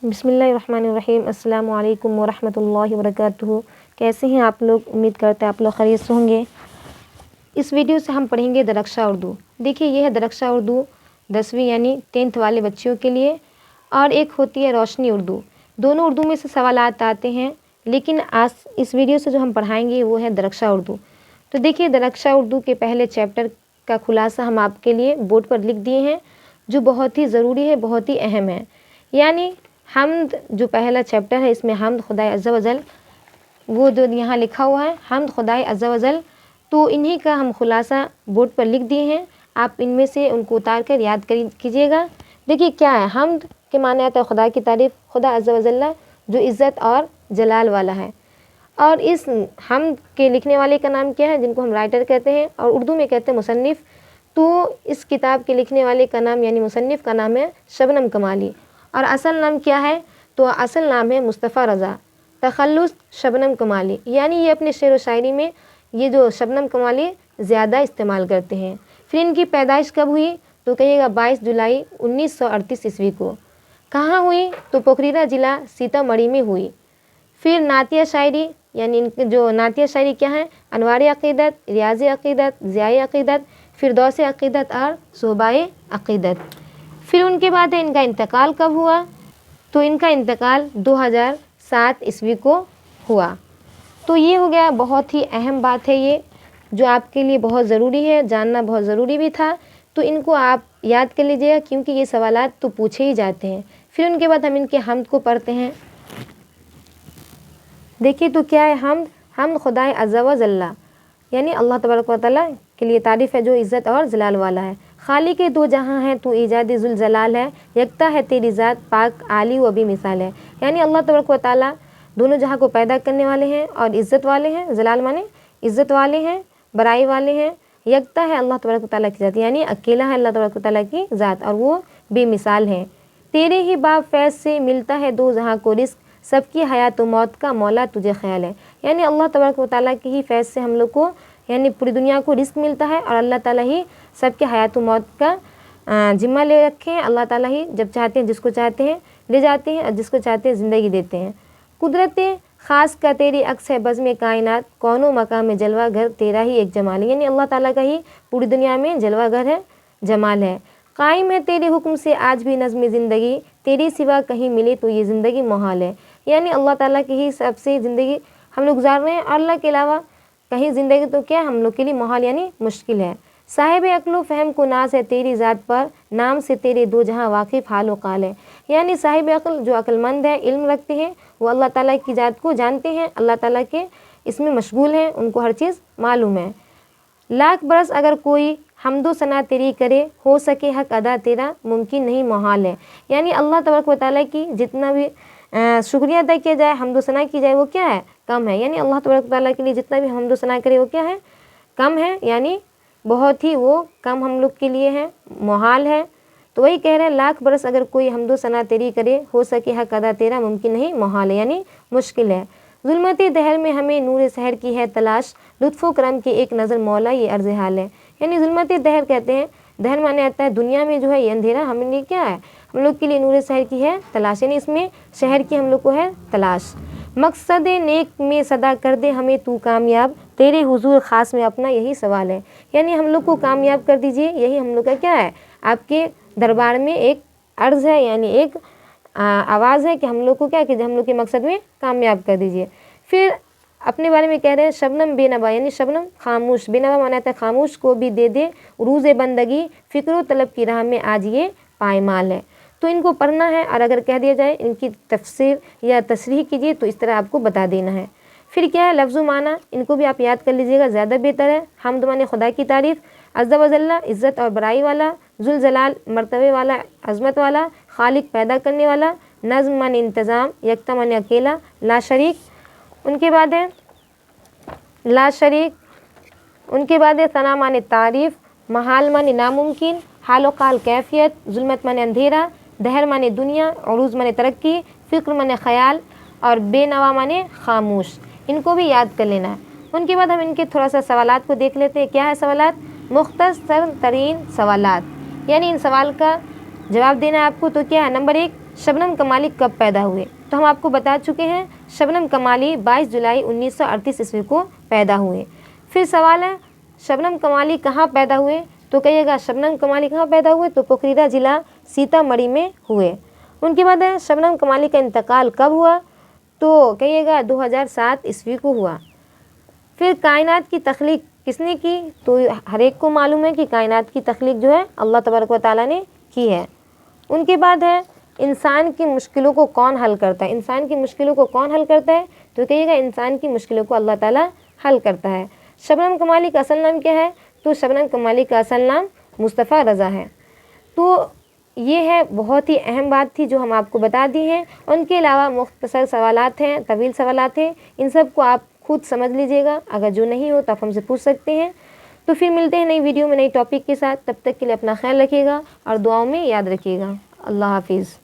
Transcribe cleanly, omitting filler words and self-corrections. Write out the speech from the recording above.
बिस्मिल्लाहिर्रहमानिर्रहीम। अस्सलामु अलैकुम वरहमतुल्लाहि वबरकातुहू। कैसे हैं आप लोग? उम्मीद करते हैं आप लोग खैरियत से होंगे। इस वीडियो से हम पढ़ेंगे दरख्शा उर्दू। देखिए ये है दरख्शा उर्दू 10वीं यानी 10th वाले बच्चों के लिए, और एक होती है रोशनी उर्दू। दोनों उर्दू में से सवालात आते हैं, लेकिन आज इस वीडियो से जो हम पढ़ाएंगे वो है दरख्शा उर्दू। तो देखिए दरख्शा उर्दू के पहले चैप्टर का खुलासा हम आपके लिए बोर्ड पर लिख दिए हैं, जो बहुत ही ज़रूरी है, बहुत ही अहम है। यानी हम्द जो पहला चैप्टर है, इसमें हम्द खुदाए अज़्ज़ा वजल, वो जो यहाँ लिखा हुआ है हम्द खुदाए अज़्ज़ा वजल, तो इन्हीं का हम खुलासा बोर्ड पर लिख दिए हैं। आप इनमें से उनको उतार कर याद कीजिएगा। देखिए क्या है, हम्द के माने आता है खुदा की तारीफ़, खुदा अज़्ज़ा वजल्ला जो इज़्ज़त और जलाल वाला है। और इस हम्द के लिखने वाले का नाम क्या है, जिनको हम राइटर कहते हैं और उर्दू में कहते हैं मुसन्निफ़। तो इस किताब के लिखने वाले का नाम यानी मुसन्निफ़ का नाम है शबनम कमाली, और असल नाम क्या है, तो असल नाम है मुस्तफ़ा रज़ा तखल्लुस शबनम कमाली। यानी ये अपने शेर व शायरी में ये जो शबनम कमाली ज़्यादा इस्तेमाल करते हैं। फिर इनकी पैदाइश कब हुई, तो कहिएगा 22 जुलाई 1938 ईस्वी को। कहाँ हुई, तो पोखरीरा ज़िला सीतामढ़ी में हुई। फिर नातिया शायरी, यानी इनके जो नातिया शायरी क्या है, अनवार अक़ीदत, रियाज़ अक़ीदत, ज़ियाए अक़ीदत, फिरदौस अक़ीदत और सुहबाए अक़ीदत। फिर उनके बाद इनका इंतकाल कब हुआ, तो इनका इंतकाल 2007 ईस्वी को हुआ। तो ये हो गया, बहुत ही अहम बात है ये, जो आपके लिए बहुत ज़रूरी है, जानना बहुत ज़रूरी भी था। तो इनको आप याद कर लीजिएगा, क्योंकि ये सवालात तो पूछे ही जाते हैं। फिर उनके बाद हम इनके हम्द को पढ़ते हैं। देखिए तो क्या है हम्द, हम्द खुदाए अज़्ज़ा वजल्ला, यानी अल्लाह तबारक व तआला के लिए तारीफ़ है जो इज़्ज़त और जलाल वाला है। खालिक के दो जहाँ हैं, तू ईजाद जुल जलाल है, यकता है तेरी ज़ात, पाक आली व भी मिसाल है। यानी अल्लाह तबारक व तआला दोनों जहाँ को पैदा करने वाले हैं और इज़्ज़त वाले हैं। जलाल माने इज़्ज़त वाले हैं, बड़ाई वाले हैं। यकता है अल्लाह तबारक व तआला की ज़ात, यानी अकेला है अल्लाह तबारक व तआला की ज़ात, और वो बेमिसाल हैं। तेरे ही बाब फैज़ से मिलता है दो जहाँ को रिस्क, सबकी हयात व मौत का मौला तुझे ख्याल है। यानी अल्लाह तबारक व तआला की ही फैज़ से हम लोग को यानी पूरी दुनिया को रिस्क मिलता है, और अल्लाह ताला ही सबके हयात व मौत का जिम्मा ले रखे हैं। अल्लाह ताला ही जब चाहते हैं जिसको चाहते हैं ले जाते हैं, और जिसको चाहते हैं ज़िंदगी देते हैं। कुदरत ख़ास का तेरी अक्स है बज़्म कायनात, कौनो मकाम में जलवा घर तेरा ही एक जमाल है। यानी अल्लाह ताला का ही पूरी दुनिया में जलवा घर है, जमाल है। कायम है तेरे हुक्म से आज भी नज़्म ज़िंदगी, तेरी सिवा कहीं मिले तो ये ज़िंदगी मोहाल है। यानी अल्लाह ताला की ही सबसे ज़िंदगी हम लोग गुजार रहे हैं, और अल्लाह के अलावा कहीं ज़िंदगी तो क्या हम लोग के लिए मोहाल यानी मुश्किल है। साहिब अक्ल फ़हम को नाज है तेरी ज़ात पर, नाम से तेरे दो जहाँ वाकिफ़ हाल व काल है। यानी साहिब अक्ल जो अक्लमंद है, इल्म रखते हैं, वो अल्लाह ताला की ज़ात को जानते हैं, अल्लाह ताला के इसमें मशगूल हैं, उनको हर चीज़ मालूम है। लाख बरस अगर कोई हम्दो सना तेरी करे, हो सके हक अदा तेरा मुमकिन नहीं मोहाल है। यानी अल्लाह तबारक व तआला की जितना भी शुक्रिया अदा किया जाए, हम्दो सना की जाए, वो क्या है, कम है। यानी अल्लाह तबारक व तआला के लिए जितना भी हम्दो सना करे वो क्या है, कम है, यानी बहुत ही वो कम हम लोग के लिए है, मोहाल है। तो वही कह रहे हैं, लाख बरस अगर कोई हम्दो सना तेरी करे, हो सके हक अदा तेरा मुमकिन नहीं मोहाल है, यानी मुश्किल है। ज़ुल्मत दहर में हमें नूर सहर की है तलाश, लुत्फ़ो करम की एक नज़र मौला ये अर्ज़ हाल है। यानी ज़ुल्मत दहर कहते हैं, दहर माने आता है दुनिया में जो है ये अंधेरा, हमें लिए क्या है, हम लोग के लिए नूर शहर की है तलाश, यानी इसमें शहर की हम लोग को है तलाश। मकसद नेक में सदा कर दे हमें तू कामयाब, तेरे हुजूर ख़ास में अपना यही सवाल है। यानी हम लोग को कामयाब कर दीजिए, यही हम लोग का क्या है, आपके दरबार में एक अर्ज़ है, यानी एक आवाज़ है कि हम लोग को क्या कीजिए, हम लोग के मकसद में कामयाब कर दीजिए। फिर अपने बारे में कह रहे हैं, शबनम बेनवा, यानी शबनम खामोश, बेनवा माना था खामोश को भी दे दे उरूज़ बंदगी, फ़िक्र तलब की राह में आज ये पायमाल है। तो इनको पढ़ना है, और अगर कह दिया जाए इनकी तफसीर या तशरीह कीजिए तो इस तरह आपको बता देना है। फिर क्या है लफ्ज़ माना, इनको भी आप याद कर लीजिएगा, ज़्यादा बेहतर है। हम्द माने खुदा की तारीफ़, अज़्ज़ा वजल्ला इज़्ज़त और बड़ाई वाला, जुल जलाल मर्तबे वाला, अज़मत वाला, खालिक पैदा करने वाला, नज़्म माने इंतज़ाम, यकता माने अकेला, ला शरीक, उनके बाद है ला शरीक, उनके बाद है सना माने तारीफ़, महाल माने नामुमकिन, हाल काल कैफियत, जुल्मत माने अंधेरा, दहर माने दुनिया, उरूज़ माने तरक्की, फ़िक्र माने ख़याल, और बेनवा माने खामोश। इनको भी याद कर लेना है। उनके बाद हम इनके थोड़ा सा सवालात को देख लेते हैं। क्या है सवालात, मुख्तसर तरीन सवालात, यानी इन सवाल का जवाब देना है आपको। तो क्या है, नंबर 1 शबनम कमाली कब पैदा हुए? तो हम आपको बता चुके हैं, शबनम कमाली 22 जुलाई 1938 ईस्वी को पैदा हुए। फिर सवाल है शबनम कमाली कहाँ पैदा हुए? तो कहिएगा शबनम कमाली कहाँ पैदा हुए? तो पोखरीदा जिला सीतामढ़ी में हुए। उनके बाद है शबनम कमाली का इंतकाल कब हुआ? तो कहिएगा 2007 ईस्वी को हुआ। फिर कायनात की तख्लीक किसने की? तो हर एक को मालूम है कि कायनात की तख्लीक जो है अल्लाह तबारक व तआला ने की है। उनके बाद है इंसान की मुश्किलों को कौन हल करता है? इंसान की मुश्किलों को कौन हल करता है? तो कहिएगा इंसान की मुश्किलों को अल्लाह ताला हल करता है। शबनम कमाली का असल नाम क्या है? तो शबनम कमाली का असल नाम मुस्तफ़ा रज़ा है। तो ये है बहुत ही अहम बात थी जो हम आपको बता दी हैं। उनके अलावा मुख्तसर सवालात हैं, तवील सवालात हैं, इन सब को आप खुद समझ लीजिएगा। अगर जो नहीं हो तो आप हमसे पूछ सकते हैं। तो फिर मिलते हैं नई वीडियो में नई टॉपिक के साथ। तब तक के लिए अपना ख्याल रखिएगा और दुआओं में याद रखिएगा। अल्लाह हाफिज़।